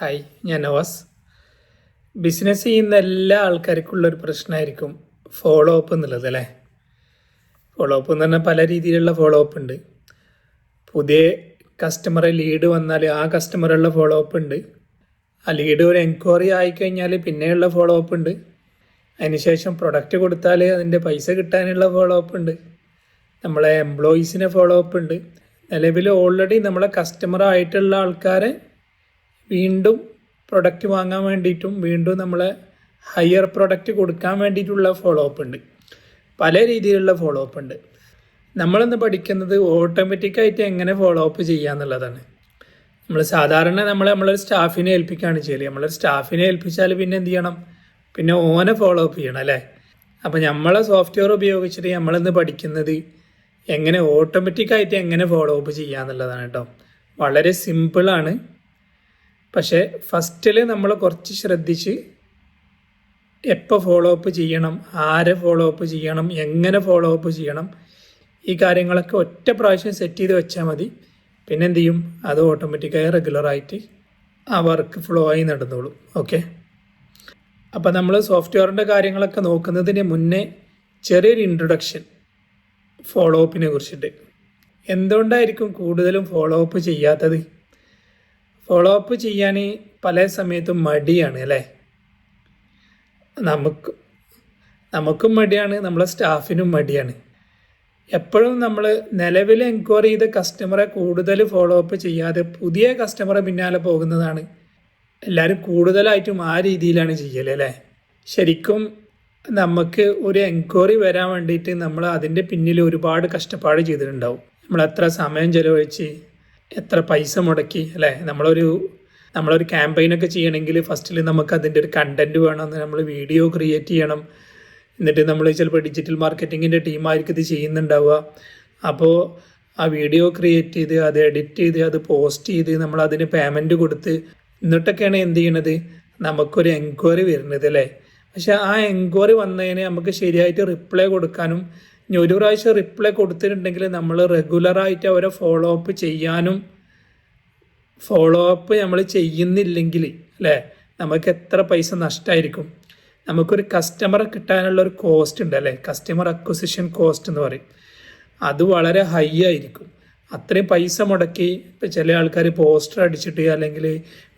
Hi, ഞാൻ Nawaz. Business ചെയ്യുന്ന എല്ലാ ആൾക്കാർക്കുള്ളൊരു പ്രശ്നമായിരിക്കും ഫോളോ അപ്പ് എന്നുള്ളത് അല്ലേ. ഫോളോ അപ്പ് എന്ന് പറഞ്ഞാൽ പല രീതിയിലുള്ള ഫോളോ അപ്പ് ഉണ്ട്. പുതിയ കസ്റ്റമറെ ലീഡ് വന്നാൽ ആ കസ്റ്റമറുള്ള ഫോളോ അപ്പ് ഉണ്ട്. ആ ലീഡ് ഒരു എൻക്വയറി ആയിക്കഴിഞ്ഞാൽ പിന്നെയുള്ള ഫോളോ അപ്പ് ഉണ്ട്. അതിനുശേഷം പ്രൊഡക്റ്റ് കൊടുത്താൽ അതിൻ്റെ പൈസ കിട്ടാനുള്ള ഫോളോ അപ്പ് ഉണ്ട്. നമ്മളെ എംപ്ലോയീസിനെ ഫോളോ അപ്പ് ഉണ്ട്. നിലവിൽ ഓൾറെഡി നമ്മളെ കസ്റ്റമർ ആയിട്ടുള്ള ആൾക്കാരെ വീണ്ടും പ്രൊഡക്റ്റ് വാങ്ങാൻ വേണ്ടിയിട്ടും വീണ്ടും നമ്മളെ ഹയർ പ്രൊഡക്റ്റ് കൊടുക്കാൻ വേണ്ടിയിട്ടുള്ള ഫോളോ അപ്പ് ഉണ്ട്. പല രീതിയിലുള്ള ഫോളോ അപ്പ് ഉണ്ട്. നമ്മളിന്ന് പഠിക്കുന്നത് ഓട്ടോമാറ്റിക്കായിട്ട് എങ്ങനെ ഫോളോ അപ്പ് ചെയ്യുക എന്നുള്ളതാണ്. നമ്മൾ സാധാരണ നമ്മളൊരു സ്റ്റാഫിനെ ഏൽപ്പിക്കുകയാണ് ചെയ്യല്. നമ്മളൊരു സ്റ്റാഫിനെ ഏൽപ്പിച്ചാൽ പിന്നെ എന്ത് ചെയ്യണം? പിന്നെ ഓനെ ഫോളോ അപ്പ് ചെയ്യണം അല്ലേ. അപ്പോൾ നമ്മളെ സോഫ്റ്റ്വെയർ ഉപയോഗിച്ചിട്ട് നമ്മളിന്ന് പഠിക്കുന്നത് എങ്ങനെ ഓട്ടോമാറ്റിക്കായിട്ട് എങ്ങനെ ഫോളോ അപ്പ് ചെയ്യുക എന്നുള്ളതാണ് കേട്ടോ. വളരെ സിമ്പിളാണ്. പക്ഷേ ഫസ്റ്റിൽ നമ്മൾ കുറച്ച് ശ്രദ്ധിച്ച് എപ്പോൾ ഫോളോ അപ്പ് ചെയ്യണം, ആരെ ഫോളോ അപ്പ് ചെയ്യണം, എങ്ങനെ ഫോളോ അപ്പ് ചെയ്യണം, ഈ കാര്യങ്ങളൊക്കെ ഒറ്റ പ്രാവശ്യം സെറ്റ് ചെയ്ത് വെച്ചാൽ മതി. പിന്നെ എന്ത് ചെയ്യും? അത് ഓട്ടോമാറ്റിക്കായി റെഗുലറായിട്ട് ആ വർക്ക് ഫ്ലോ ആയി നടന്നോളും. ഓക്കെ. അപ്പോൾ നമ്മൾ സോഫ്റ്റ്വെയറിൻ്റെ കാര്യങ്ങളൊക്കെ നോക്കുന്നതിന് മുന്നേ ചെറിയൊരു ഇൻട്രൊഡക്ഷൻ ഫോളോ അപ്പിനെ കുറിച്ചിട്ട്. എന്തുകൊണ്ടായിരിക്കും കൂടുതലും ഫോളോ അപ്പ് ചെയ്യാത്തത്? ഫോളോ അപ്പ് ചെയ്യാൻ പല സമയത്തും മടിയാണ് അല്ലേ. നമുക്കും മടിയാണ്, നമ്മളെ സ്റ്റാഫിനും മടിയാണ്. എപ്പോഴും നമ്മൾ നിലവിൽ എൻക്വയറി ചെയ്ത കസ്റ്റമറെ കൂടുതൽ ഫോളോ അപ്പ് ചെയ്യാതെ പുതിയ കസ്റ്റമറെ പിന്നാലെ പോകുന്നതാണ് എല്ലാവരും കൂടുതലായിട്ടും ആ രീതിയിലാണ് ചെയ്യൽ അല്ലേ. ശരിക്കും നമുക്ക് ഒരു എൻക്വയറി വരാൻ വേണ്ടിയിട്ട് നമ്മൾ അതിൻ്റെ പിന്നിൽ ഒരുപാട് കഷ്ടപ്പാട് ചെയ്തിട്ടുണ്ടാവും. നമ്മൾ എത്ര സമയം ചിലവഴിച്ച് എത്ര പൈസ മുടക്കി അല്ലേ. നമ്മളൊരു ക്യാമ്പയിനൊക്കെ ചെയ്യണമെങ്കിൽ ഫസ്റ്റിൽ നമുക്ക് അതിൻ്റെ ഒരു കണ്ടൻറ്റ് വേണം. നമ്മൾ വീഡിയോ ക്രിയേറ്റ് ചെയ്യണം. എന്നിട്ട് നമ്മൾ ചിലപ്പോൾ ഡിജിറ്റൽ മാർക്കറ്റിങ്ങിൻ്റെ ടീമായിരിക്കും ഇത് ചെയ്യുന്നുണ്ടാവുക. അപ്പോൾ ആ വീഡിയോ ക്രിയേറ്റ് ചെയ്ത് അത് എഡിറ്റ് ചെയ്ത് അത് പോസ്റ്റ് ചെയ്ത് നമ്മൾ അതിന് പേയ്മെൻറ്റ് കൊടുത്ത് എന്നിട്ടൊക്കെയാണ് എന്ത് ചെയ്യണത്? നമുക്കൊരു എൻക്വയറി വരുന്നത് അല്ലേ. പക്ഷെ ആ എൻക്വയറി വന്നതിന് നമുക്ക് ശരിയായിട്ട് റിപ്ലൈ കൊടുക്കാനും, ഇനി ഒരു പ്രാവശ്യം റിപ്ലൈ കൊടുത്തിട്ടുണ്ടെങ്കിൽ നമ്മൾ റെഗുലറായിട്ട് അവരെ ഫോളോ അപ്പ് ചെയ്യാനും, ഫോളോ അപ്പ് നമ്മൾ ചെയ്യുന്നില്ലെങ്കിൽ അല്ലേ നമുക്ക് എത്ര പൈസ നഷ്ടമായിരിക്കും. നമുക്കൊരു കസ്റ്റമറെ കിട്ടാനുള്ള ഒരു കോസ്റ്റ് ഉണ്ട് അല്ലേ, കസ്റ്റമർ അക്വിസിഷൻ കോസ്റ്റ് എന്ന് പറയും. അത് വളരെ ഹൈ ആയിരിക്കും. അത്രയും പൈസ മുടക്കി ഇപ്പോൾ ചില ആൾക്കാർ പോസ്റ്റർ അടിച്ചിട്ട് അല്ലെങ്കിൽ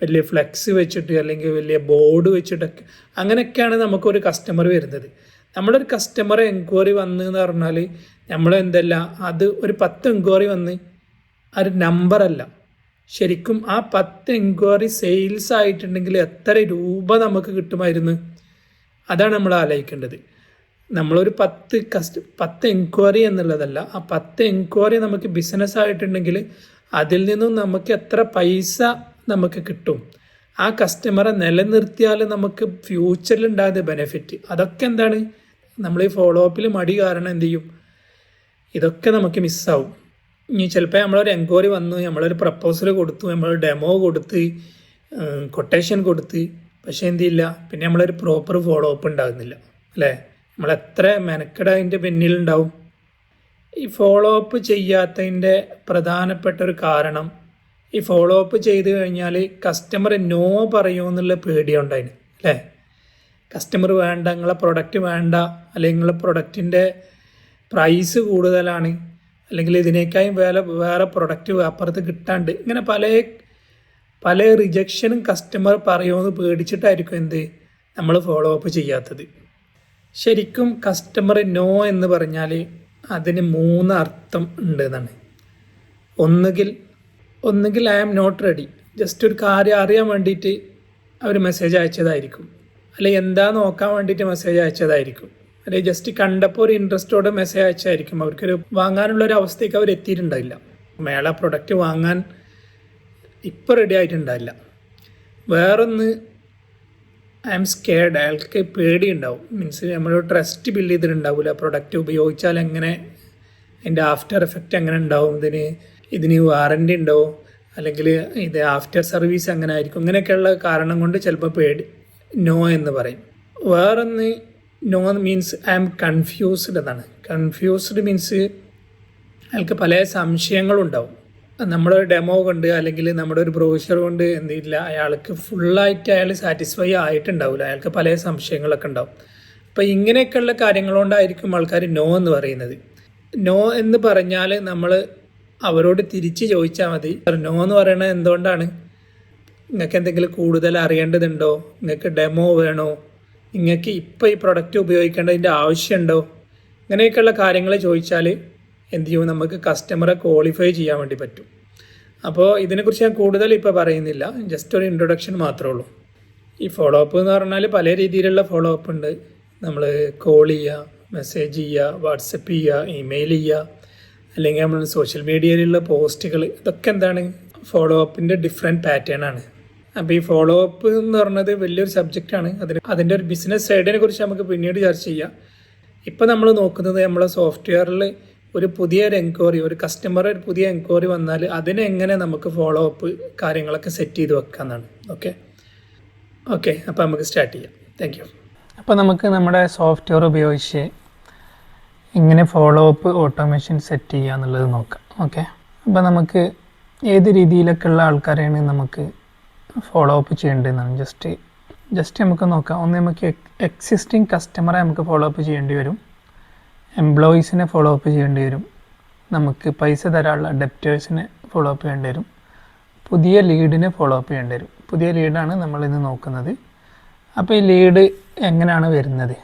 വലിയ ഫ്ലെക്സ് വെച്ചിട്ട് അല്ലെങ്കിൽ വലിയ ബോർഡ് വെച്ചിട്ടൊക്കെ അങ്ങനെയൊക്കെയാണ് നമുക്കൊരു കസ്റ്റമർ വരുന്നത്. നമ്മളൊരു കസ്റ്റമർ എൻക്വയറി വന്ന് എന്ന് പറഞ്ഞാൽ നമ്മളെന്തല്ല, അത് ഒരു 10 എൻക്വയറി വന്ന് ഒരു നമ്പറല്ല. ശരിക്കും ആ 10 എൻക്വയറി സെയിൽസ് ആയിട്ടുണ്ടെങ്കിൽ എത്ര രൂപ നമുക്ക് കിട്ടുമായിരുന്നു, അതാണ് നമ്മൾ ആലോചിക്കേണ്ടത്. നമ്മളൊരു 10 എൻക്വയറി എന്നുള്ളതല്ല, ആ 10 എൻക്വയറി നമുക്ക് ബിസിനസ് ആയിട്ടുണ്ടെങ്കിൽ അതിൽ നിന്നും നമുക്ക് എത്ര പൈസ നമുക്ക് കിട്ടും, ആ കസ്റ്റമറെ നിലനിർത്തിയാൽ നമുക്ക് ഫ്യൂച്ചറിൽ ഉണ്ടാകുന്ന ബെനിഫിറ്റ്, അതൊക്കെ എന്താണ് നമ്മൾ ഈ ഫോളോ അപ്പിൽ മടി കാരണം എന്ത് ചെയ്യും? ഇതൊക്കെ നമുക്ക് മിസ്സാവും. ഇനി ചിലപ്പോൾ നമ്മളൊരു എൻക്വയറി വന്നു, നമ്മളൊരു പ്രപ്പോസൽ കൊടുത്തു, നമ്മൾ ഡെമോ കൊടുത്ത്, കൊട്ടേഷൻ കൊടുത്ത്, പക്ഷേ എന്തില്ല, പിന്നെ നമ്മളൊരു പ്രോപ്പർ ഫോളോ അപ്പ് ഉണ്ടാകുന്നില്ല അല്ലേ. നമ്മളെത്ര മെനക്കെട അതിൻ്റെ പിന്നിലുണ്ടാവും. ഈ ഫോളോ അപ്പ് ചെയ്യാത്തതിൻ്റെ പ്രധാനപ്പെട്ട ഒരു കാരണം, ഈ ഫോളോ അപ്പ് ചെയ്ത് കഴിഞ്ഞാൽ കസ്റ്റമർ നോ പറയുമോ എന്നുള്ള പേടിയുണ്ടായിന് അല്ലേ. കസ്റ്റമർ വേണ്ട, നിങ്ങളെ പ്രൊഡക്റ്റ് വേണ്ട, അല്ലെങ്കിൽ നിങ്ങളെ പ്രൊഡക്റ്റിൻ്റെ പ്രൈസ് കൂടുതലാണ്, അല്ലെങ്കിൽ ഇതിനേക്കാളും വേറെ പ്രൊഡക്റ്റ് അപ്പുറത്ത് കിട്ടാണ്ട്, ഇങ്ങനെ പല റിജക്ഷനും കസ്റ്റമർ പറയുമെന്ന് പേടിച്ചിട്ടായിരിക്കും എന്ത് നമ്മൾ ഫോളോ അപ്പ് ചെയ്യാത്തത്. ശരിക്കും കസ്റ്റമർ നോ എന്ന് പറഞ്ഞാൽ അതിന് 3 അർത്ഥം ഉണ്ട് എന്നാണ്. ഒന്നുകിൽ I am not ready, just ഒരു കാര്യം അറിയാൻ വേണ്ടിയിട്ട് അവർ മെസ്സേജ് അയച്ചതായിരിക്കും, അല്ലെങ്കിൽ എന്താ നോക്കാൻ വേണ്ടിയിട്ട് മെസ്സേജ് അയച്ചതായിരിക്കും, അല്ലെങ്കിൽ ജസ്റ്റ് കണ്ടപ്പോൾ ഒരു ഇൻട്രസ്റ്റോടെ മെസ്സേജ് അയച്ചായിരിക്കും. അവർക്കൊരു വാങ്ങാനുള്ളൊരു അവസ്ഥയ്ക്ക് അവർ എത്തിയിട്ടുണ്ടാവില്ല, മേള പ്രൊഡക്റ്റ് വാങ്ങാൻ ഇപ്പോൾ റെഡി ആയിട്ടുണ്ടാവില്ല. വേറൊന്ന് ഐ ആം സ്കേർഡ്, അയാൾക്ക് പേടിയുണ്ടാവും. മീൻസ് നമ്മൾ ട്രസ്റ്റ് ബിൽഡ് ചെയ്തിട്ടുണ്ടാവില്ല. പ്രൊഡക്റ്റ് ഉപയോഗിച്ചാൽ എങ്ങനെ, അതിൻ്റെ ആഫ്റ്റർ എഫക്റ്റ് എങ്ങനെ ഉണ്ടാവും, ഇതിന് വാറൻറ്റി ഉണ്ടോ, അല്ലെങ്കിൽ ഇത് ആഫ്റ്റർ സർവീസ് എങ്ങനെ ആയിരിക്കും, ഇങ്ങനെയൊക്കെയുള്ള കാരണം കൊണ്ട് ചിലപ്പോൾ നോ എന്ന് പറയും. വേറൊന്ന് no means I am confused എന്നാണ്. കൺഫ്യൂസ്ഡ് മീൻസ് അയാൾക്ക് പല സംശയങ്ങളുണ്ടാവും. നമ്മുടെ ഡെമോ കൊണ്ട് അല്ലെങ്കിൽ നമ്മുടെ ഒരു ബ്രോഷർ കൊണ്ട് എന്തില്ല അയാൾക്ക് ഫുള്ളായിട്ട് അയാൾ സാറ്റിസ്ഫൈ ആയിട്ടുണ്ടാവില്ല, അയാൾക്ക് പല സംശയങ്ങളൊക്കെ ഉണ്ടാവും. അപ്പോൾ ഇങ്ങനെയൊക്കെയുള്ള കാര്യങ്ങളുകൊണ്ടായിരിക്കും ആൾക്കാർ നോ എന്ന് പറയുന്നത്. നോ എന്ന് പറഞ്ഞാൽ നമ്മൾ അവരോട് തിരിച്ച് ചോദിച്ചാൽ മതി, നോ എന്ന് പറയുന്നത് എന്തുകൊണ്ടാണ്, നിങ്ങൾക്ക് എന്തെങ്കിലും കൂടുതൽ അറിയേണ്ടതുണ്ടോ, നിങ്ങൾക്ക് ഡെമോ വേണോ, നിങ്ങൾക്ക് ഇപ്പോൾ ഈ പ്രൊഡക്റ്റ് ഉപയോഗിക്കേണ്ടതിൻ്റെ ആവശ്യമുണ്ടോ, ഇങ്ങനെയൊക്കെയുള്ള കാര്യങ്ങൾ ചോദിച്ചാൽ എന്ത് ചെയ്യും, നമുക്ക് കസ്റ്റമറെ ക്വാളിഫൈ ചെയ്യാൻ വേണ്ടി പറ്റും. അപ്പോൾ ഇതിനെക്കുറിച്ച് ഞാൻ കൂടുതൽ ഇപ്പോൾ പറയുന്നില്ല, ജസ്റ്റ് ഒരു ഇൻട്രൊഡക്ഷൻ മാത്രമേ ഉള്ളൂ. ഈ ഫോളോ അപ്പ് എന്ന് പറഞ്ഞാൽ പല രീതിയിലുള്ള ഫോളോ അപ്പ് ഉണ്ട്. നമ്മൾ കോൾ ചെയ്യുക, മെസ്സേജ് ചെയ്യുക, വാട്സപ്പ് ചെയ്യുക, ഇമെയിൽ ചെയ്യുക, അല്ലെങ്കിൽ നമ്മൾ സോഷ്യൽ മീഡിയയിലുള്ള പോസ്റ്റുകൾ, ഇതൊക്കെ എന്താണ് ഫോളോ അപ്പിൻ്റെ ഡിഫറെൻറ്റ് പാറ്റേൺ ആണ്. അപ്പോൾ ഈ ഫോളോ അപ്പ് എന്ന് പറഞ്ഞത് വലിയൊരു സബ്ജക്റ്റാണ്. അതിൻ്റെ ഒരു ബിസിനസ് സൈഡിനെ കുറിച്ച് നമുക്ക് പിന്നീട് ചർച്ച ചെയ്യാം. ഇപ്പോൾ നമ്മൾ നോക്കുന്നത് നമ്മളെ സോഫ്റ്റ്വെയറിൽ ഒരു പുതിയൊരു എൻക്വയറി, ഒരു കസ്റ്റമർ ഒരു പുതിയ എൻക്വയറി വന്നാൽ അതിനെ എങ്ങനെ നമുക്ക് ഫോളോ അപ്പ് കാര്യങ്ങളൊക്കെ സെറ്റ് ചെയ്ത് വെക്കാമെന്നാണ്. ഓക്കെ അപ്പോൾ നമുക്ക് സ്റ്റാർട്ട് ചെയ്യാം. Thank you. അപ്പോൾ നമുക്ക് നമ്മുടെ സോഫ്റ്റ്വെയർ ഉപയോഗിച്ച് എങ്ങനെ ഫോളോ അപ്പ് ഓട്ടോമേഷൻ സെറ്റ് ചെയ്യുക എന്നുള്ളത് നോക്കാം. അപ്പോൾ നമുക്ക് ഏത് രീതിയിലൊക്കെയുള്ള ആൾക്കാരെയാണ് നമുക്ക് ഫോളോ അപ്പ് ചെയ്യേണ്ടതെന്നാണ് ജസ്റ്റ് നമുക്ക് നോക്കാം. ഒന്ന് നമുക്ക് എക്സിസ്റ്റിംഗ് കസ്റ്റമറെ നമുക്ക് ഫോളോ അപ്പ് ചെയ്യേണ്ടി വരും, എംപ്ലോയീസിനെ ഫോളോ അപ്പ് ചെയ്യേണ്ടി വരും, നമുക്ക് പൈസ തരാനുള്ള ഡെപ്റ്റേഴ്സിനെ ഫോളോ അപ്പ് ചെയ്യേണ്ടി വരും, പുതിയ ലീഡിനെ ഫോളോ അപ്പ് ചെയ്യേണ്ടി വരും. പുതിയ ലീഡാണ് നമ്മളിന്ന് നോക്കുന്നത്. അപ്പോൾ ഈ ലീഡ് എങ്ങനെയാണ് വരുന്നത്?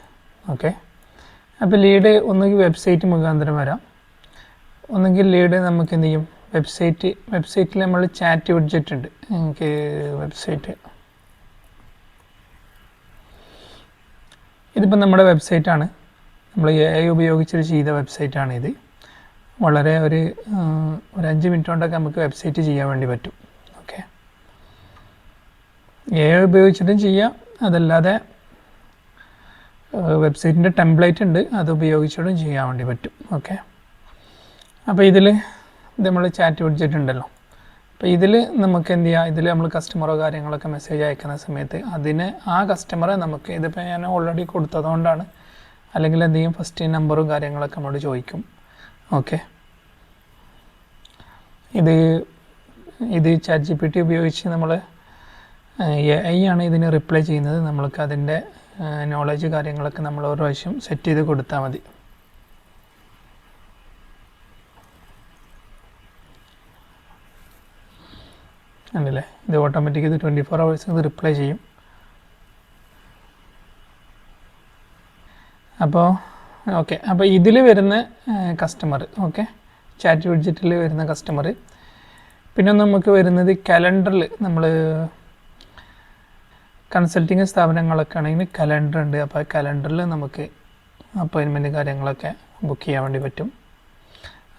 അപ്പോൾ ലീഡ് ഒന്നുകിൽ വെബ്സൈറ്റ് മുഖാന്തരം വരാം, ഒന്നുകിൽ ലീഡ് നമുക്ക് എന്ത് ചെയ്യും, വെബ്സൈറ്റിൽ നമ്മൾ ചാറ്റ് വിഡ്ജറ്റ് ഉണ്ട്. എനിക്ക് വെബ്സൈറ്റ്, ഇതിപ്പോൾ നമ്മുടെ വെബ്സൈറ്റാണ്, നമ്മൾ AI ഉപയോഗിച്ചിട്ട് ചെയ്ത വെബ്സൈറ്റാണ് ഇത്. വളരെ ഒരു 5 മിനിറ്റ് കൊണ്ടൊക്കെ നമുക്ക് വെബ്സൈറ്റ് ചെയ്യാൻ വേണ്ടി പറ്റും. AI ഉപയോഗിച്ചിട്ടും ചെയ്യാം, അതല്ലാതെ വെബ്സൈറ്റിൻ്റെ ടെംപ്ലേറ്റ് ഉണ്ട്, അത് ഉപയോഗിച്ചിട്ടും ചെയ്യാൻ വേണ്ടി പറ്റും. അപ്പോൾ ഇത് നമ്മൾ ചാറ്റ് വിഡ്ജറ്റ് ഉണ്ടല്ലോ, അപ്പോൾ ഇതിൽ നമുക്ക് എന്ത് ചെയ്യാം, ഇതിൽ നമ്മൾ കസ്റ്റമറോ കാര്യങ്ങളൊക്കെ മെസ്സേജ് അയക്കുന്ന സമയത്ത് ആ കസ്റ്റമറെ നമുക്ക്, ഇതിപ്പോൾ ഞാൻ ഓൾറെഡി കൊടുത്തതുകൊണ്ടാണ്, അല്ലെങ്കിൽ എന്ത് ചെയ്യും, ഫസ്റ്റ് നമ്പറും കാര്യങ്ങളൊക്കെ നമ്മളോട് ചോദിക്കും. ഇത് ChatGPT ഉപയോഗിച്ച് നമ്മൾ AI ആണ് ഇതിന് റിപ്ലൈ ചെയ്യുന്നത്. നമ്മൾക്ക് അതിൻ്റെ നോളജ് കാര്യങ്ങളൊക്കെ നമ്മൾ ഒരു പ്രാവശ്യം സെറ്റ് ചെയ്ത് കൊടുത്താൽ മതി. ഉണ്ടല്ലേ, ഇത് ഓട്ടോമാറ്റിക് ഇത് 24 hours ഇത് റിപ്ലൈ ചെയ്യും. അപ്പോൾ ഇതിൽ വരുന്ന കസ്റ്റമർ, ചാറ്റ് വിഡ്ജറ്റിൽ വരുന്ന കസ്റ്റമർ. പിന്നെ നമുക്ക് വരുന്നത് കലണ്ടറിൽ, നമ്മൾ കൺസൾട്ടിങ് സ്ഥാപനങ്ങളൊക്കെ ആണെങ്കിൽ കലണ്ടർ ഉണ്ട്. അപ്പോൾ കലണ്ടറിൽ നമുക്ക് അപ്പോയിൻമെൻറ്റ് കാര്യങ്ങളൊക്കെ ബുക്ക് ചെയ്യാൻ വേണ്ടി പറ്റും.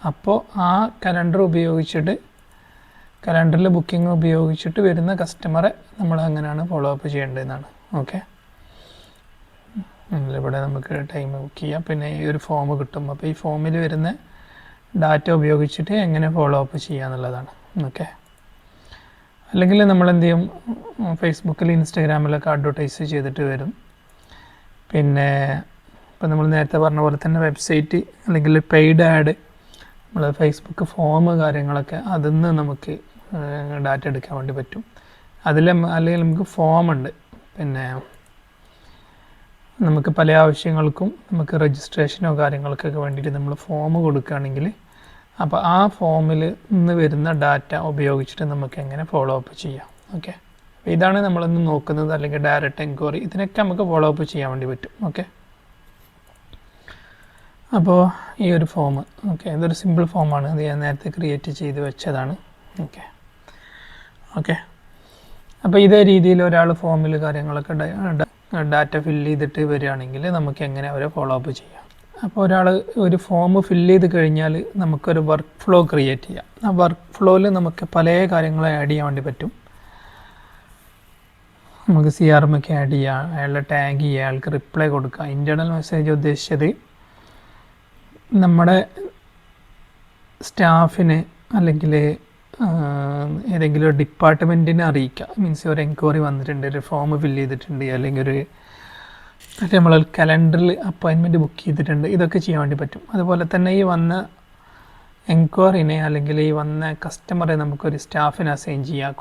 അപ്പോൾ ആ കലണ്ടർ ഉപയോഗിച്ചിട്ട്, കലണ്ടറിൽ ബുക്കിംഗ് ഉപയോഗിച്ചിട്ട് വരുന്ന കസ്റ്റമറെ നമ്മൾ അങ്ങനെയാണ് ഫോളോ അപ്പ് ചെയ്യേണ്ടതെന്നാണ്. ഇവിടെ നമുക്ക് ടൈം ബുക്ക് ചെയ്യാം. പിന്നെ ഈ ഒരു ഫോം കിട്ടും. അപ്പോൾ ഈ ഫോമിൽ വരുന്ന ഡാറ്റ ഉപയോഗിച്ചിട്ട് എങ്ങനെ ഫോളോ അപ്പ് ചെയ്യുക എന്നുള്ളതാണ്. അല്ലെങ്കിൽ നമ്മൾ എന്ത് ചെയ്യും, ഫേസ്ബുക്കിൽ ഇൻസ്റ്റാഗ്രാമിലൊക്കെ അഡ്വർടൈസ് ചെയ്തിട്ട് വരും. പിന്നെ ഇപ്പോൾ നമ്മൾ നേരത്തെ പറഞ്ഞ പോലെ തന്നെ വെബ്സൈറ്റ് അല്ലെങ്കിൽ പെയ്ഡ് ആഡ്, നമ്മൾ ഫേസ്ബുക്ക് ഫോം കാര്യങ്ങളൊക്കെ അതിൽ നിന്ന് നമുക്ക് ഡാറ്റ എടുക്കാൻ വേണ്ടി പറ്റും. അല്ലെങ്കിൽ നമുക്ക് ഫോമുണ്ട്. പിന്നെ നമുക്ക് പല ആവശ്യങ്ങൾക്കും നമുക്ക് രജിസ്ട്രേഷനോ കാര്യങ്ങൾക്കൊക്കെ വേണ്ടിയിട്ട് നമ്മൾ ഫോം കൊടുക്കുകയാണെങ്കിൽ, അപ്പോൾ ആ ഫോമിൽ നിന്ന് വരുന്ന ഡാറ്റ ഉപയോഗിച്ചിട്ട് നമുക്ക് എങ്ങനെ ഫോളോ അപ്പ് ചെയ്യാം. അപ്പോൾ ഇതാണ് നമ്മളിന്ന് നോക്കുന്നത്. അല്ലെങ്കിൽ ഡയറക്റ്റ് എൻക്വയറി, ഇതിനൊക്കെ നമുക്ക് ഫോളോ അപ്പ് ചെയ്യാൻ വേണ്ടി പറ്റും. അപ്പോൾ ഈ ഒരു ഫോം, ഇതൊരു സിമ്പിൾ ഫോമാണ്, അത് ഞാൻ നേരത്തെ ക്രിയേറ്റ് ചെയ്ത് വെച്ചതാണ്. അപ്പോൾ ഇതേ രീതിയിൽ ഒരാൾ ഫോമിൽ കാര്യങ്ങളൊക്കെ ഡാറ്റ ഫില്ല് ചെയ്തിട്ട് വരികയാണെങ്കിൽ നമുക്ക് എങ്ങനെ അവരെ ഫോളോ അപ്പ് ചെയ്യാം. അപ്പോൾ ഒരാൾ ഒരു ഫോം ഫില്ല് ചെയ്ത് കഴിഞ്ഞാൽ നമുക്കൊരു വർക്ക് ഫ്ലോ ക്രിയേറ്റ് ചെയ്യാം. ആ വർക്ക് ഫ്ലോയിൽ നമുക്ക് പല കാര്യങ്ങൾ ആഡ് ചെയ്യാൻ വേണ്ടി പറ്റും. നമുക്ക് CRM ഒക്കെ ആഡ് ചെയ്യാം, അയാളുടെ ടാഗ് ചെയ്യുക, അയാൾക്ക് റിപ്ലൈ കൊടുക്കുക. ഇൻറ്റേർണൽ മെസ്സേജ് ഉദ്ദേശിച്ചത് നമ്മുടെ സ്റ്റാഫിന് അല്ലെങ്കിൽ ഏതെങ്കിലും ഒരു ഡിപ്പാർട്ട്മെൻറ്റിനെ അറിയിക്കുക. മീൻസ് ഒരു എൻക്വയറി വന്നിട്ടുണ്ട്, ഒരു ഫോം ഫില്ല് ചെയ്തിട്ടുണ്ട്, അല്ലെങ്കിൽ നമ്മൾ കലണ്ടറിൽ അപ്പോയിൻമെൻറ്റ് ബുക്ക് ചെയ്തിട്ടുണ്ട്, ഇതൊക്കെ ചെയ്യാൻ വേണ്ടി പറ്റും. അതുപോലെ തന്നെ ഈ വന്ന എൻക്വയറിനെ അല്ലെങ്കിൽ ഈ വന്ന കസ്റ്റമറെ നമുക്കൊരു സ്റ്റാഫിനെ അസൈൻ ചെയ്യുക,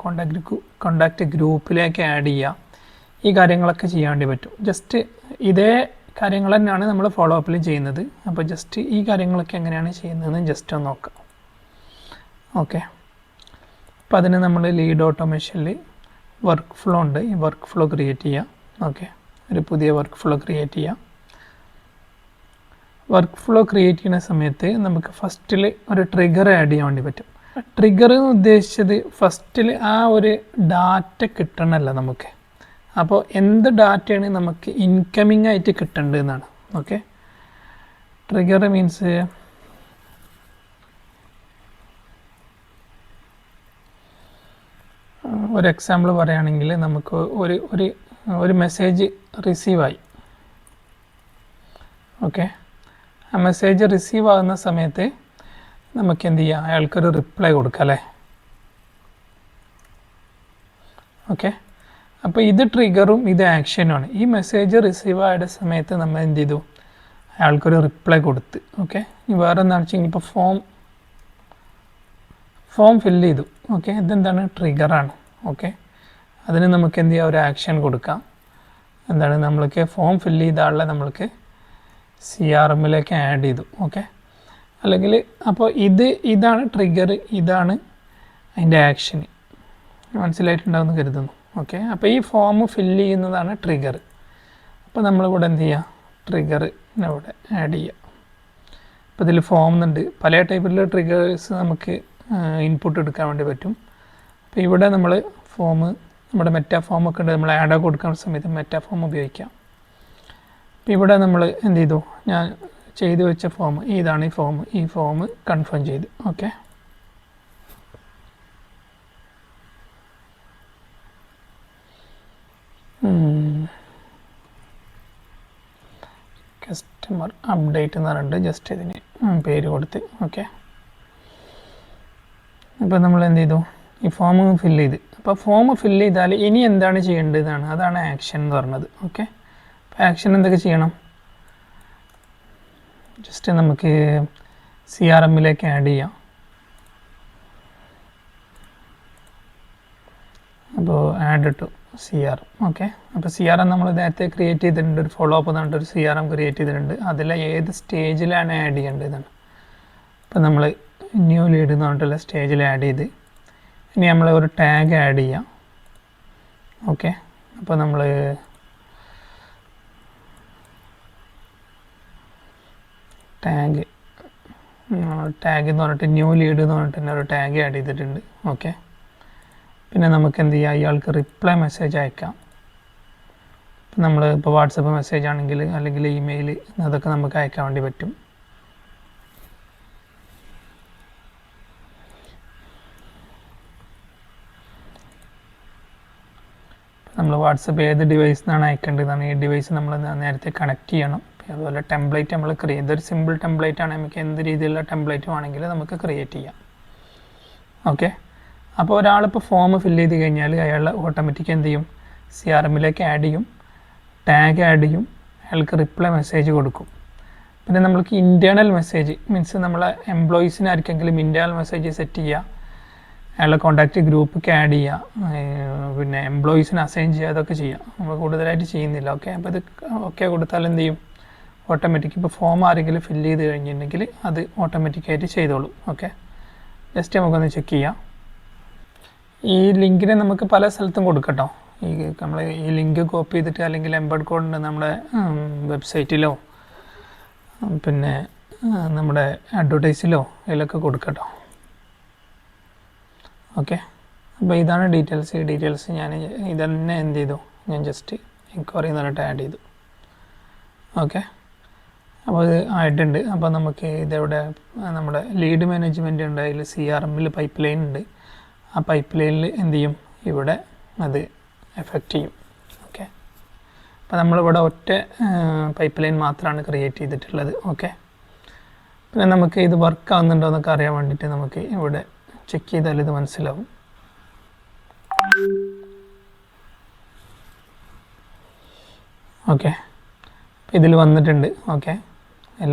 കോണ്ടാക്റ്റ് ഗ്രൂപ്പിലേക്ക് ആഡ് ചെയ്യുക, ഈ കാര്യങ്ങളൊക്കെ ചെയ്യാൻ വേണ്ടി പറ്റും. ജസ്റ്റ് ഇതേ കാര്യങ്ങൾ തന്നെയാണ് നമ്മൾ ഫോളോ അപ്പിൽ ചെയ്യുന്നത്. അപ്പോൾ ജസ്റ്റ് ഈ കാര്യങ്ങളൊക്കെ എങ്ങനെയാണ് ചെയ്യുന്നതെന്ന് ജസ്റ്റ് ഒന്ന് നോക്കാം. ഓക്കെ, അപ്പോൾ അതിന് നമ്മൾ ലീഡ് ഓട്ടോമേഷനിൽ വർക്ക് ഫ്ലോ ഉണ്ട്. ഈ വർക്ക് ഫ്ലോ ക്രിയേറ്റ് ചെയ്യുക. ഓക്കെ, ഒരു പുതിയ വർക്ക് ഫ്ലോ ക്രിയേറ്റ് ചെയ്യുക. വർക്ക് ഫ്ലോ ക്രിയേറ്റ് ചെയ്യുന്ന സമയത്ത് നമുക്ക് ഫസ്റ്റിൽ ഒരു ട്രിഗർ ആഡ് ചെയ്യാൻ വേണ്ടി പറ്റും. ട്രിഗർ എന്ന് ഉദ്ദേശിച്ചത് ഫസ്റ്റിൽ ആ ഒരു ഡാറ്റ കിട്ടണമല്ല നമുക്ക്. അപ്പോൾ എന്ത് ഡാറ്റയാണ് നമുക്ക് ഇൻകമിങ് ആയിട്ട് കിട്ടേണ്ടതെന്നാണ്. ഓക്കെ, ട്രിഗർ മീൻസ് ഒരു എക്സാമ്പിൾ പറയുകയാണെങ്കിൽ നമുക്ക് ഒരു മെസ്സേജ് റിസീവായി. ഓക്കെ, ആ മെസ്സേജ് റിസീവ് ആകുന്ന സമയത്ത് നമുക്ക് എന്ത് ചെയ്യാം, അയാൾക്കൊരു റിപ്ലൈ കൊടുക്കാം അല്ലേ. ഓക്കെ, അപ്പോൾ ഇത് ട്രിഗറും ഇത് ആക്ഷനുമാണ്. ഈ മെസ്സേജ് റിസീവ് ആയ സമയത്ത് നമ്മൾ എന്ത് ചെയ്തു, അയാൾക്കൊരു റിപ്ലൈ കൊടുത്ത്. ഓക്കെ, ഇനി വേറെ എന്താണെന്ന് വെച്ച് കഴിഞ്ഞാൽ ഇപ്പോൾ ഫോം ഫില്ല് ചെയ്തു. ഓക്കെ, ഇതെന്താണ്, ട്രിഗറാണ്. ഓക്കെ, അതിന് നമുക്ക് എന്ത് ചെയ്യാം, ഒരു ആക്ഷൻ കൊടുക്കാം. എന്താണ്, നമ്മൾക്ക് ഫോം ഫില്ല് ചെയ്ത ആളെ നമ്മൾക്ക് CRMലേക്ക് ആഡ് ചെയ്തു. ഓക്കെ, അല്ലെങ്കിൽ അപ്പോൾ ഇതാണ് ട്രിഗർ, ഇതാണ് അതിൻ്റെ ആക്ഷൻ. മനസ്സിലായിട്ടുണ്ടാവുമെന്ന് കരുതുന്നു. ഓക്കെ, അപ്പോൾ ഈ ഫോം ഫില്ല് ചെയ്യുന്നതാണ് ട്രിഗർ. അപ്പോൾ നമ്മളിവിടെ എന്ത് ചെയ്യുക, ട്രിഗർ ഇവിടെ ആഡ് ചെയ്യുക. അപ്പോൾ ഇതിൽ ഫോം എന്നുണ്ട്, പല ടൈപ്പിലുള്ള ട്രിഗേഴ്സ് നമുക്ക് ഇൻപുട്ട് എടുക്കാൻ വേണ്ടി പറ്റും. അപ്പോൾ ഇവിടെ നമ്മൾ നമ്മുടെ മെറ്റാ ഫോമൊക്കെ ഉണ്ട്, നമ്മൾ ആഡ് കൊടുക്കുന്ന സമയത്ത് മെറ്റാ ഫോം ഉപയോഗിക്കാം. അപ്പോൾ ഇവിടെ നമ്മൾ എന്ത് ചെയ്തു, ഞാൻ ചെയ്തു വെച്ച ഫോം ഇതാണ്. ഈ ഫോം കൺഫേം ചെയ്തു. ഓക്കെ, കസ്റ്റമർ അപ്ഡേറ്റ് എന്ന് പറഞ്ഞിട്ട് ജസ്റ്റ് ഇതിന് പേര് കൊടുത്ത്. ഓക്കെ, അപ്പോൾ നമ്മൾ എന്ത് ചെയ്തു, ഈ ഫോം ഫില്ല് ചെയ്ത്. അപ്പോൾ ഫോം ഫില്ല് ചെയ്താൽ ഇനി എന്താണ് ചെയ്യേണ്ടതാണ്, അതാണ് ആക്ഷൻ എന്ന് പറഞ്ഞത്. ഓക്കെ, അപ്പോൾ ആക്ഷൻ എന്തൊക്കെ ചെയ്യണം, ജസ്റ്റ് നമുക്ക് CRMലേക്ക് ആഡ് ചെയ്യാം. അപ്പോൾ ആഡ് ടു CRM. ഓക്കെ, അപ്പോൾ CRM നമ്മൾ നേരത്തെ ക്രിയേറ്റ് ചെയ്തിട്ടുണ്ട്, ഒരു ഫോളോ അപ്പ് എന്ന് പറഞ്ഞിട്ടൊരു CRM ക്രിയേറ്റ് ചെയ്തിട്ടുണ്ട്. അതിൽ ഏത് സ്റ്റേജിലാണ് ആഡ് ചെയ്യേണ്ടതാണ്. അപ്പോൾ നമ്മൾ ന്യൂ ലീഡ് എന്ന് പറഞ്ഞിട്ടുള്ള സ്റ്റേജിൽ ആഡ് ചെയ്ത് ഇനി നമ്മൾ ഒരു ടാഗ് ആഡ് ചെയ്യാം. ഓക്കെ, അപ്പോൾ നമ്മൾ ടാഗ് എന്ന് പറഞ്ഞിട്ട് ന്യൂ ലീഡ് എന്ന് പറഞ്ഞിട്ട് തന്നെ ഒരു ടാഗ് ആഡ് ചെയ്തിട്ടുണ്ട്. ഓക്കെ, പിന്നെ നമുക്ക് എന്ത് ചെയ്യാം, ഇയാൾക്ക് റിപ്ലൈ മെസ്സേജ് അയക്കാം. ഇപ്പം നമ്മൾ ഇപ്പോൾ വാട്സപ്പ് മെസ്സേജ് ആണെങ്കിൽ അല്ലെങ്കിൽ ഇമെയിൽ അതൊക്കെ നമുക്ക് അയക്കാൻ വേണ്ടി പറ്റും. നമ്മൾ വാട്സപ്പ് ഏത് ഡിവൈസിൽ നിന്നാണ് അയക്കേണ്ടതാണ്, ഈ ഡിവൈസ് നമ്മൾ നേരത്തെ കണക്ട് ചെയ്യണം. അതുപോലെ ടെംപ്ലേറ്റ് നമ്മൾ ഇതൊരു സിമ്പിൾ ടെംപ്ലേറ്റ് ആണ്, നമുക്ക് എന്ത് രീതിയിലുള്ള ടെംപ്ലേറ്റ് വേണമെങ്കിൽ നമുക്ക് ക്രിയേറ്റ് ചെയ്യാം. ഓക്കെ, അപ്പോൾ ഒരാളിപ്പോൾ ഫോം ഫില്ല് ചെയ്ത് കഴിഞ്ഞാൽ അയാൾ ഓട്ടോമാറ്റിക് എന്ത് ചെയ്യും, CRMലേക്ക് ആഡ് ചെയ്യും, ടാഗ് ആഡ് ചെയ്യും, അയാൾക്ക് റിപ്ലൈ മെസ്സേജ് കൊടുക്കും. പിന്നെ നമ്മൾക്ക് ഇൻറ്റേർണൽ മെസ്സേജ് മീൻസ് നമ്മളെ എംപ്ലോയീസിനായിരിക്കെങ്കിലും ഇൻറ്റേർണൽ മെസ്സേജ് സെറ്റ് ചെയ്യുക, അയാളുടെ കോൺടാക്റ്റ് ഗ്രൂപ്പിലേക്ക് ആഡ് ചെയ്യുക, പിന്നെ എംപ്ലോയീസിനെ അസൈൻ ചെയ്യുക, അതൊക്കെ ചെയ്യാം. നമ്മൾ കൂടുതലായിട്ട് ചെയ്യുന്നില്ല. ഓക്കെ, അപ്പോൾ ഇത് ഓക്കെ കൊടുത്താൽ എന്ത് ചെയ്യും, ഓട്ടോമാറ്റിക് ഇപ്പോൾ ഫോം ആരെങ്കിലും ഫില്ല് ചെയ്ത് കഴിഞ്ഞിട്ടുണ്ടെങ്കിൽ അത് ഓട്ടോമാറ്റിക്കായിട്ട് ചെയ്തോളും. ഓക്കെ, ജസ്റ്റ് നമുക്കൊന്ന് ചെക്ക് ചെയ്യാം. ഈ ലിങ്കിനെ നമുക്ക് പല സ്ഥലത്തും കൊടുക്കട്ടോ. നമ്മൾ ഈ ലിങ്ക് കോപ്പി ചെയ്തിട്ട് അല്ലെങ്കിൽ എംബഡ് കോഡ് നമ്മുടെ വെബ്സൈറ്റിലോ പിന്നെ നമ്മുടെ അഡ്വർടൈസിലോ അതിലൊക്കെ കൊടുക്കട്ടോ. ഓക്കെ, അപ്പോൾ ഇതാണ് ഡീറ്റെയിൽസ്. ഈ ഡീറ്റെയിൽസ് ഞാൻ ഇതന്നെ എന്ത് ചെയ്തു, ഞാൻ ജസ്റ്റ് എൻക്വയറി എന്ന് പറഞ്ഞിട്ട് ആഡ് ചെയ്തു. ഓക്കെ, അപ്പോൾ ഇത് ആയിട്ടുണ്ട്. അപ്പോൾ നമുക്ക് ഇതെവിടെ നമ്മുടെ ലീഡ് മാനേജ്മെൻറ്റ് ഉണ്ട്, അതിൽ CRMൽ പൈപ്പ് ലൈൻ ഉണ്ട്. ആ പൈപ്പ് ലൈനിൽ എന്ത് ചെയ്യും, ഇവിടെ അത് എഫക്റ്റ് ചെയ്യും. ഓക്കെ, അപ്പോൾ നമ്മളിവിടെ ഒറ്റ പൈപ്പ് ലൈൻ മാത്രമാണ് ക്രിയേറ്റ് ചെയ്തിട്ടുള്ളത്. ഓക്കെ, പിന്നെ നമുക്ക് ഇത് വർക്ക് ആവുന്നുണ്ടോ എന്നൊക്കെ അറിയാൻ വേണ്ടിയിട്ട് നമുക്ക് ഇവിടെ ചെക്ക് ചെയ്താൽ ഇത് മനസ്സിലാവും. ഓക്കെ, ഇതിൽ വന്നിട്ടുണ്ട്. ഓക്കെ,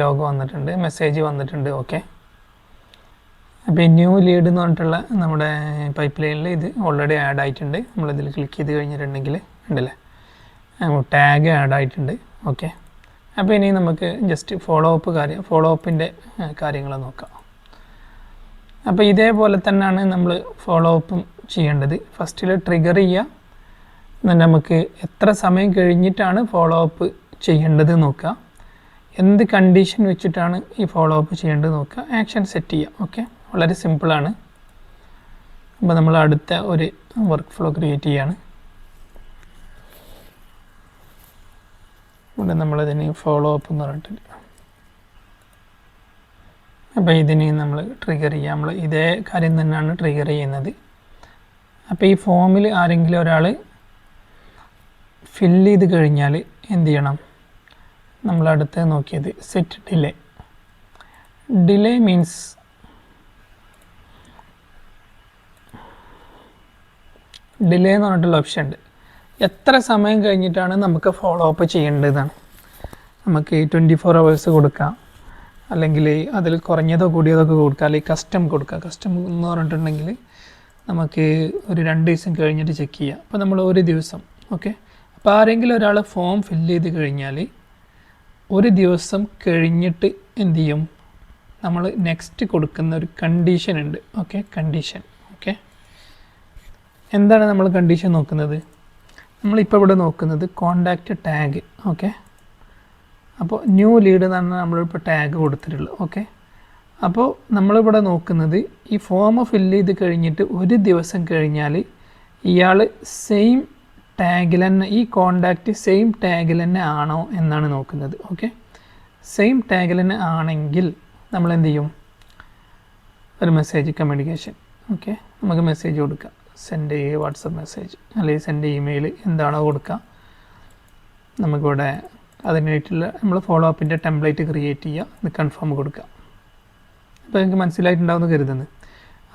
ലോഗോ വന്നിട്ടുണ്ട്, മെസ്സേജ് വന്നിട്ടുണ്ട്. ഓക്കെ, അപ്പോൾ ന്യൂ ലീഡ് എന്ന് പറഞ്ഞിട്ടുള്ള നമ്മുടെ പൈപ്പ് ലൈനിൽ ഇത് ഓൾറെഡി ആഡ് ആയിട്ടുണ്ട്. നമ്മളിതിൽ ക്ലിക്ക് ചെയ്ത് കഴിഞ്ഞിട്ടുണ്ടെങ്കിൽ ഉണ്ടല്ലേ ടാഗ് ആഡ് ആയിട്ടുണ്ട്. ഓക്കെ, അപ്പോൾ ഇനി നമുക്ക് ജസ്റ്റ് ഫോളോ അപ്പിൻ്റെ കാര്യങ്ങൾ നോക്കാം. അപ്പോൾ ഇതേപോലെ തന്നെയാണ് നമ്മൾ ഫോളോ അപ്പും ചെയ്യേണ്ടത്. ഫസ്റ്റിൽ ട്രിഗർ ചെയ്യുക, എന്നിട്ട് നമുക്ക് എത്ര സമയം കഴിഞ്ഞിട്ടാണ് ഫോളോ അപ്പ് ചെയ്യേണ്ടത് നോക്കുക, എന്ത് കണ്ടീഷൻ വെച്ചിട്ടാണ് ഈ ഫോളോ അപ്പ് ചെയ്യേണ്ടത് നോക്കുക, ആക്ഷൻ സെറ്റ് ചെയ്യുക. ഓക്കെ, വളരെ സിമ്പിളാണ്. അപ്പോൾ നമ്മൾ അടുത്ത ഒരു വർക്ക് ഫ്ലോ ക്രിയേറ്റ് ചെയ്യാണ്. ഇവിടെ നമ്മളിതിന് ഫോളോ അപ്പ് എന്ന് പറഞ്ഞിട്ട് അപ്പോൾ ഇതിന് നമ്മൾ ട്രിഗർ ചെയ്യുക. നമ്മൾ ഇതേ കാര്യം തന്നെയാണ് ട്രിഗർ ചെയ്യുന്നത്. അപ്പോൾ ഈ ഫോമിൽ ആരെങ്കിലും ഒരാൾ ഫില്ല് ചെയ്ത് കഴിഞ്ഞാൽ എന്ത് ചെയ്യണം, നമ്മളടുത്ത് നോക്കിയത് സെറ്റ് ഡിലേ മീൻസ് ഡിലേ എന്ന് പറഞ്ഞിട്ടുള്ള ഓപ്ഷൻ ഉണ്ട്. എത്ര സമയം കഴിഞ്ഞിട്ടാണ് നമുക്ക് ഫോളോ അപ്പ് ചെയ്യേണ്ടതാണ്. നമുക്ക് 24 hours കൊടുക്കാം, അല്ലെങ്കിൽ അതിൽ കുറഞ്ഞതോ കൂടിയതൊക്കെ കൊടുക്കുക, അല്ലെങ്കിൽ കസ്റ്റം കൊടുക്കുക. കസ്റ്റം എന്ന് പറഞ്ഞിട്ടുണ്ടെങ്കിൽ നമുക്ക് ഒരു 2 ദിവസം കഴിഞ്ഞിട്ട് ചെക്ക് ചെയ്യാം. അപ്പോൾ നമ്മൾ ഒരു ദിവസം. ഓക്കെ, അപ്പോൾ ആരെങ്കിലും ഒരാൾ ഫോം ഫില്ല് ചെയ്ത് കഴിഞ്ഞാൽ ഒരു ദിവസം കഴിഞ്ഞിട്ട് എന്ത് ചെയ്യും, നമ്മൾ നെക്സ്റ്റ് കൊടുക്കുന്ന ഒരു കണ്ടീഷൻ ഉണ്ട്. Okay, condition. ഓക്കെ, എന്താണ് നമ്മൾ കണ്ടീഷൻ നോക്കുന്നത്? നമ്മളിപ്പോൾ ഇവിടെ നോക്കുന്നത് കോണ്ടാക്റ്റ് ടാഗ്. ഓക്കെ, അപ്പോൾ ന്യൂ ലീഡ് എന്നാണ് നമ്മളിപ്പോൾ ടാഗ് കൊടുത്തിട്ടുള്ളത്. ഓക്കെ, അപ്പോൾ നമ്മളിവിടെ നോക്കുന്നത് ഈ ഫോം ഫില്ല് ചെയ്ത് കഴിഞ്ഞിട്ട് ഒരു ദിവസം കഴിഞ്ഞാൽ ഇയാൾ സെയിം ടാഗിൽ തന്നെ, ഈ കോണ്ടാക്റ്റ് സെയിം ടാഗിൽ തന്നെ ആണോ എന്നാണ് നോക്കുന്നത്. ഓക്കെ, സെയിം ടാഗിൽ തന്നെ ആണെങ്കിൽ നമ്മൾ എന്ത് ചെയ്യും, ഒരു മെസ്സേജ് കമ്മ്യൂണിക്കേഷൻ. ഓക്കെ, നമുക്ക് മെസ്സേജ് കൊടുക്കാം, സെൻഡ് വാട്സപ്പ് മെസ്സേജ് അല്ലെങ്കിൽ സെൻഡ് ഇമെയിൽ എന്താണോ കൊടുക്കുക. നമുക്കിവിടെ അതിനായിട്ടുള്ള നമ്മൾ ഫോളോ അപ്പിൻ്റെ ടെംപ്ലേറ്റ് ക്രിയേറ്റ് ചെയ്യുക, ഇത് കൺഫേം കൊടുക്കുക. അപ്പോൾ നിങ്ങൾക്ക് മനസ്സിലായിട്ടുണ്ടാവുമെന്ന് കരുതുന്നത്.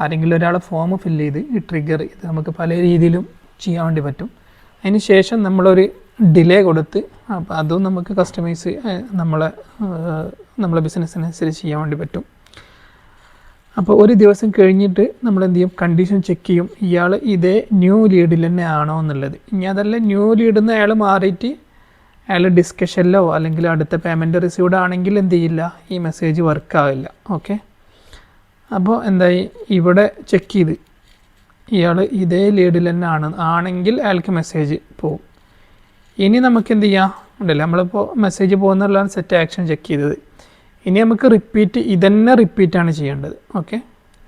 ആരെങ്കിലും ഒരാൾ ഫോം ഫില്ല് ചെയ്ത് ഈ ട്രിഗർ ഇത് നമുക്ക് പല രീതിയിലും ചെയ്യാൻ വേണ്ടി പറ്റും. അതിന് ശേഷം നമ്മളൊരു ഡിലേ കൊടുത്ത്, അപ്പോൾ അതും നമുക്ക് കസ്റ്റമൈസ് നമ്മളെ ബിസിനസ്സിനനുസരിച്ച് ചെയ്യാൻ വേണ്ടി പറ്റും. അപ്പോൾ ഒരു ദിവസം കഴിഞ്ഞിട്ട് നമ്മൾ എന്ത് ചെയ്യും, കണ്ടീഷൻ ചെക്ക് ചെയ്യും, ഇയാൾ ഇതേ ന്യൂ ലീഡിൽ തന്നെ ആണോ എന്നുള്ളത്. ഇനി അതല്ല ന്യൂ ലീഡിൽ നിന്ന് അയാൾ മാറിയിട്ട് അയാൾ ഡിസ്കഷനിലോ അല്ലെങ്കിൽ അടുത്ത പേയ്മെൻറ്റ് റിസീവ്ഡ് ആണെങ്കിൽ എന്ത് ചെയ്യില്ല, ഈ മെസ്സേജ് വർക്കാവില്ല. ഓക്കെ, അപ്പോൾ എന്തായി, ഇവിടെ ചെക്ക് ചെയ്ത് ഇയാൾ ഇതേ ലീഡിൽ തന്നെ ആണെങ്കിൽ അയാൾക്ക് മെസ്സേജ് പോകും. ഇനി നമുക്ക് എന്ത് ചെയ്യാം ഉണ്ടല്ലോ, നമ്മളിപ്പോൾ മെസ്സേജ് പോകുന്നുള്ളതാണ് സെറ്റ് ആക്ഷൻ ചെക്ക് ചെയ്തത്. ഇനി നമുക്ക് ഇതന്നെ റിപ്പീറ്റാണ് ചെയ്യേണ്ടത്. ഓക്കെ,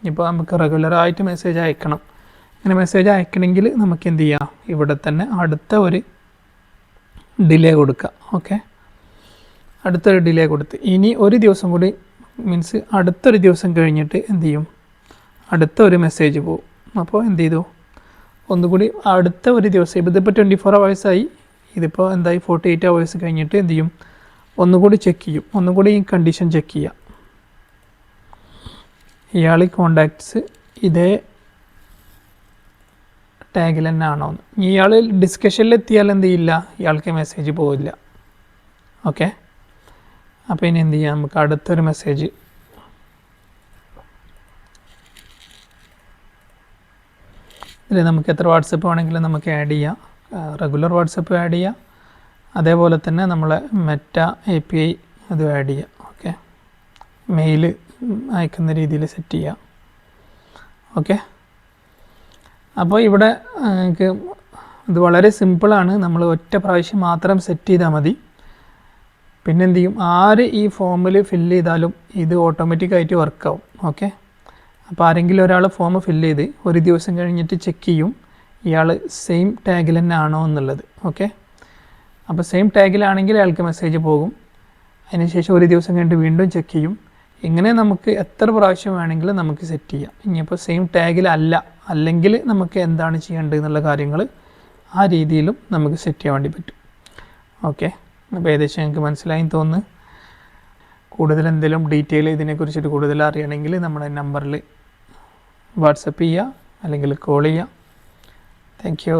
ഇപ്പോൾ നമുക്ക് റെഗുലറായിട്ട് മെസ്സേജ് അയക്കണം. അങ്ങനെ മെസ്സേജ് അയക്കണമെങ്കിൽ നമുക്ക് എന്ത് ചെയ്യാം, ഇവിടെ തന്നെ അടുത്ത ഒരു ഡിലേ കൊടുക്കുക. ഓക്കെ, അടുത്തൊരു ഡിലേ കൊടുത്ത് ഇനി ഒരു ദിവസം കൂടി മീൻസ് അടുത്തൊരു ദിവസം കഴിഞ്ഞിട്ട് എന്ത് ചെയ്യും, അടുത്ത ഒരു മെസ്സേജ് പോകും. അപ്പോൾ എന്ത് ചെയ്തു, ഒന്നുകൂടി അടുത്ത ഒരു ദിവസം, ഇതിപ്പോൾ 24 hours ആയി, ഇതിപ്പോൾ എന്തായി 48 hours കഴിഞ്ഞിട്ട് എന്ത് ചെയ്യും, ഒന്നുകൂടി ചെക്ക് ചെയ്യും, ഒന്നുകൂടി ഈ കണ്ടീഷൻ ചെക്ക് ചെയ്യുക. ഇയാൾ കോണ്ടാക്ട്സ് ഇതേ ടാഗിൽ തന്നെ ആണോ എന്ന്. ഇയാൾ ഡിസ്കഷനിലെത്തിയാൽ എന്ത് ചെയ്യില്ല, ഇയാൾക്ക് മെസ്സേജ് പോവില്ല. ഓക്കെ, അപ്പോൾ ഇനി എന്ത് ചെയ്യാം, നമുക്ക് അടുത്തൊരു മെസ്സേജ് ഇതിൽ നമുക്ക് എത്ര വാട്സപ്പ് വേണമെങ്കിലും നമുക്ക് ആഡ് ചെയ്യാം. റെഗുലർ വാട്സപ്പ് ആഡ് ചെയ്യാം, അതേപോലെ തന്നെ നമ്മളെ മെറ്റ API അത് ആഡ് ചെയ്യാം. ഓക്കെ, മെയിൽ അയക്കുന്ന രീതിയിൽ സെറ്റ് ചെയ്യാം. ഓക്കെ, അപ്പോൾ ഇവിടെ നമുക്ക് ഇത് വളരെ സിമ്പിളാണ്. നമ്മൾ ഒറ്റ പ്രാവശ്യം മാത്രം സെറ്റ് ചെയ്താൽ മതി. പിന്നെ എന്ത് ചെയ്യും, ആര് ഈ ഫോമിൽ ഫില്ല് ചെയ്താലും ഇത് ഓട്ടോമാറ്റിക്കായിട്ട് വർക്കാവും. ഓക്കെ, അപ്പോൾ ആരെങ്കിലും ഒരാൾ ഫോം ഫില്ല് ചെയ്ത് ഒരു ദിവസം കഴിഞ്ഞിട്ട് ചെക്ക് ചെയ്യും ഇയാൾ സെയിം ടാഗിൽ തന്നെ ആണോ എന്നുള്ളത്. ഓക്കെ, അപ്പോൾ സെയിം ടാഗിലാണെങ്കിൽ അയാൾക്ക് മെസ്സേജ് പോകും. അതിനുശേഷം ഒരു ദിവസം കഴിഞ്ഞിട്ട് വീണ്ടും ചെക്ക് ചെയ്യും. ഇങ്ങനെ നമുക്ക് എത്ര പ്രാവശ്യം വേണമെങ്കിലും നമുക്ക് സെറ്റ് ചെയ്യാം. ഇനിയിപ്പോൾ സെയിം അല്ലെങ്കിൽ നമുക്ക് എന്താണ് ചെയ്യേണ്ടത് എന്നുള്ള കാര്യങ്ങൾ ആ രീതിയിലും നമുക്ക് സെറ്റ് ചെയ്യാൻ വേണ്ടി പറ്റും. ഓക്കെ, അപ്പോൾ ഏകദേശം നിങ്ങൾക്ക് മനസ്സിലായി തോന്നുന്നു. കൂടുതൽ എന്തെങ്കിലും ഡീറ്റെയിൽ ഇതിനെക്കുറിച്ചിട്ട് കൂടുതൽ അറിയണമെങ്കിൽ നമ്മുടെ നമ്പറിൽ വാട്സപ്പ് ചെയ്യുക അല്ലെങ്കിൽ കോൾ ചെയ്യുക. Thank you.